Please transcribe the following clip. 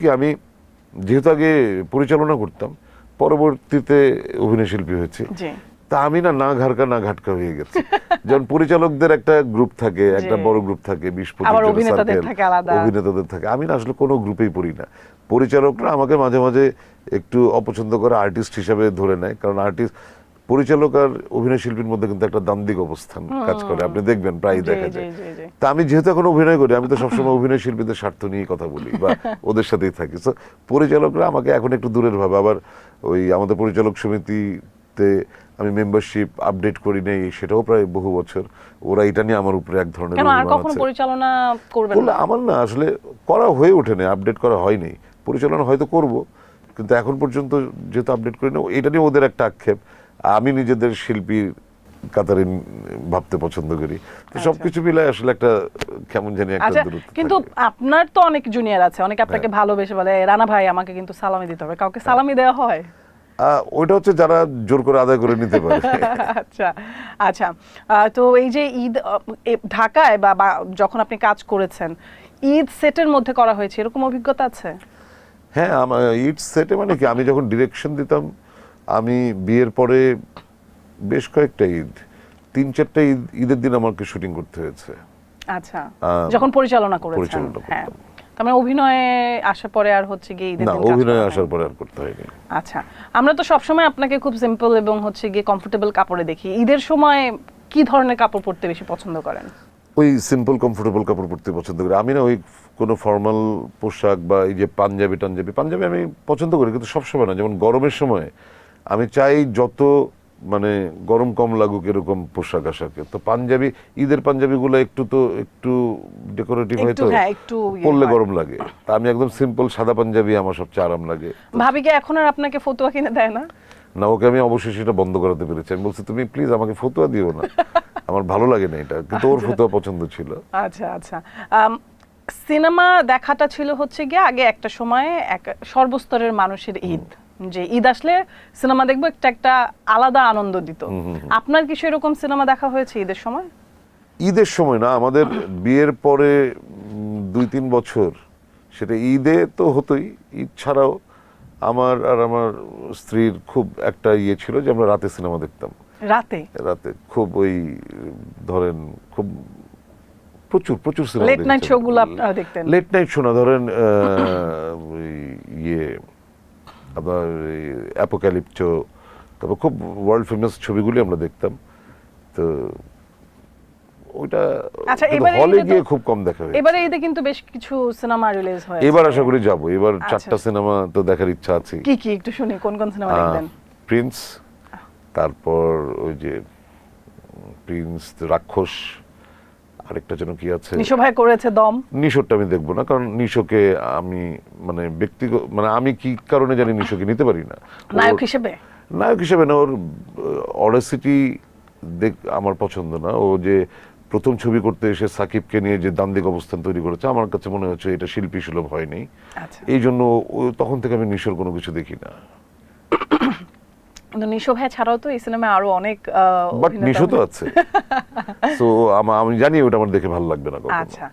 কি আমি যেহেতু আগে পরিচালনা করতাম, পরবর্তীতে অভিনয় শিল্পী হয়েছি, তা আমি না ঘাড়কা না ঘাটকা হয়ে গেছি। যেমন পরিচালকদের একটা গ্রুপ থাকে, একটা বড় গ্রুপ থাকে, 20-25 অভিনেতাদের থাকে। আমি না আসলে কোনো গ্রুপেই পড়ি না। পরিচালকরা আমাকে মাঝে মাঝে একটু অপছন্দ করে আর্টিস্ট হিসাবে ধরে নেয়, কারণ পরিচালক আর অভিনয় শিল্পীর মধ্যে কিন্তু একটা দ্বন্দ্বিক অবস্থান কাজ করে, আপনি দেখবেন প্রায় দেখা যায়। তা আমি যেহেতু এখন অভিনয় করি, আমি তো সবসময় অভিনয় শিল্পীদের স্বার্থ নিয়ে কথা বলি বা ওদের সাথেই থাকি। তো পরিচালকরা আমাকে এখন একটু দূরের ভাবে। আবার ওই আমাদের পরিচালক সমিতিতে আমি মেম্বারশিপ আপডেট করি নাই, সেটাও প্রায় বহু বছর। ওরা এটা নিয়ে আমার উপরে এক ধরনের পরিচালনা করবেন না? আমার না আসলে করা হয়ে ওঠে না, আপডেট করা হয়নি। পরিচালনা হয়তো করব, কিন্তু এখন পর্যন্ত যেহেতু আপডেট করি না, এটা নিয়ে ওদের একটা আক্ষেপ। আমি নিজেদের শিল্পীর কাতারে ভাবতে পছন্দ করি। তো সবকিছু মিলে আসলে একটা কেমন জানি একটা দূরত্ব। কিন্তু আপনার তো অনেক জুনিয়র আছে, অনেকে আপনাকে ভালোবেসে বলে রানা ভাই আমাকে কিন্তু সালামি দিতে হবে, কাউকে সালামি দেওয়া হয়? ওইটা হচ্ছে যারা জোর করে আদায় করে নিতে পারে। আচ্ছা আচ্ছা, তো এই যে ঈদ ঢাকায় বা যখন আপনি কাজ করেছেন, ঈদ সেটের মধ্যে করা হয়েছে, এরকম অভিজ্ঞতা আছে? হ্যাঁ, আমার ঈদ সেটে মানে কি, আমি যখন ডিরেকশন দিতাম, আমি বিয়ের পরে বেশ কয়েকটা ঈদ, 3-4টা ঈদের দিন আমাকে শুটিং করতে হয়েছে। আচ্ছা, যখন পরিচালনা করেছেন। হ্যাঁ, তার অভিনয়ে আসার পরে আর হচ্ছে গিয়ে ঈদের দিন অভিনয়ে আসার পরে আর করতে হয়নি। আচ্ছা, আমরা তো সবসময় আপনাকে খুব সিম্পল এবং হচ্ছে গিয়ে কমফোর্টেবল কাপড়ে দেখি। ঈদের সময় কি ধরনের কাপড় পরতে বেশি পছন্দ করেন? ওই সিম্পল কমফোর্টেবল কাপড় পরতে পছন্দ করি। আমি না ওই কোনো ফর্মাল পোশাক বা এই যে পাঞ্জাবি আমি পছন্দ করি, কিন্তু সবসময় না। যেমন গরমের সময় আমি চাই যত মানে গরম কম লাগুক এরকম পোশাক আশাকে। তো ঈদের পাঞ্জাবিগুলো একটু ডেকোরেটিভ হয়, তো পরলে গরম লাগে। তা আমি একদম সিম্পল সাদা পাঞ্জাবি আমার সবচেয়ে আরাম লাগে। ভাবিকে এখন আর আপনাকে ফতুয়া কিনে দেয় না? না, ওকে আমি অবশ্যই সেটা বন্ধ করাতে পেরেছি। আমি বলছি তুমি প্লিজ আমাকে ফতুয়া দিও না, আমার ভালো লাগে না এটা, কিন্তু ওর ফতুয়া পছন্দ ছিল। আচ্ছা আচ্ছা, সিনেমা দেখাটা ছিল হচ্ছে গিয়ে আগে একটা সময়ে এক সর্বস্তরের মানুষের ঈদ, যে ঈদ আসলে সিনেমা দেখবো, একটা আলাদা আনন্দ দিত। আপনার কি সেরকম সিনেমা দেখা হয়েছে ঈদের সময়? ঈদের সময় না, আমাদের বিয়ের পরে 2-3 বছর সেটা ঈদে তো হতোই। ঈদ ছাড়াও আমার আর আমার স্ত্রীর খুব একটা ইয়ে ছিল যে আমরা রাতে সিনেমা দেখতাম। রাতে খুব ওই ধরেন খুব প্রচুর সিনেমা। লেট নাইট শো গুলো আপনারা দেখতেন? লেট নাইট শো না, ধরেন ইয়ে আপনার অ্যাপোক্যালিপটো, তারপর খুব ওয়ার্ল্ড ফেমাস ছবিগুলি আমরা দেখতাম। তো ওইটা হলে গিয়ে খুব কম দেখা হয়েছে। এবারে ঈদে কিন্তু বেশ কিছু সিনেমা রিলিজ হয়েছে। এবার আশা করি যাব। এবার 4টা সিনেমা তো দেখার ইচ্ছা আছে। কি একটু শুনি, কোন কোন সিনেমা দেখবেন? প্রিন্স, তারপর ওই যে প্রিন্স, রাক্ষস, আরেকটা যেন কি আছে, নিশো ভাই করেছে দম। নিশোরটা আমি দেখবো না, কারণ নিশোকে আমি মানে ব্যক্তিগত আমি কি কারণে জানি নিশোকে নিতে পারি না নায়ক হিসেবে না। ওর অডাসিটি আমার পছন্দ না। ও যে প্রথম ছবি করতে এসে সাকিবকে নিয়ে যে দ্বান্দ্বিক অবস্থান তৈরি করেছে, আমার কাছে মনে হচ্ছে এটা শিল্পী সুলভ হয়নি। এই জন্য তখন থেকে আমি নিশোর কোনো কিছু দেখি না। কিন্তু নিশো ভাই ছাড়াও তো এই সিনেমায় আরো অনেক বাট নিশো তো আছে, তো আমি জানি ওটা আমার দেখে ভালো লাগবে না কখনো। আচ্ছা।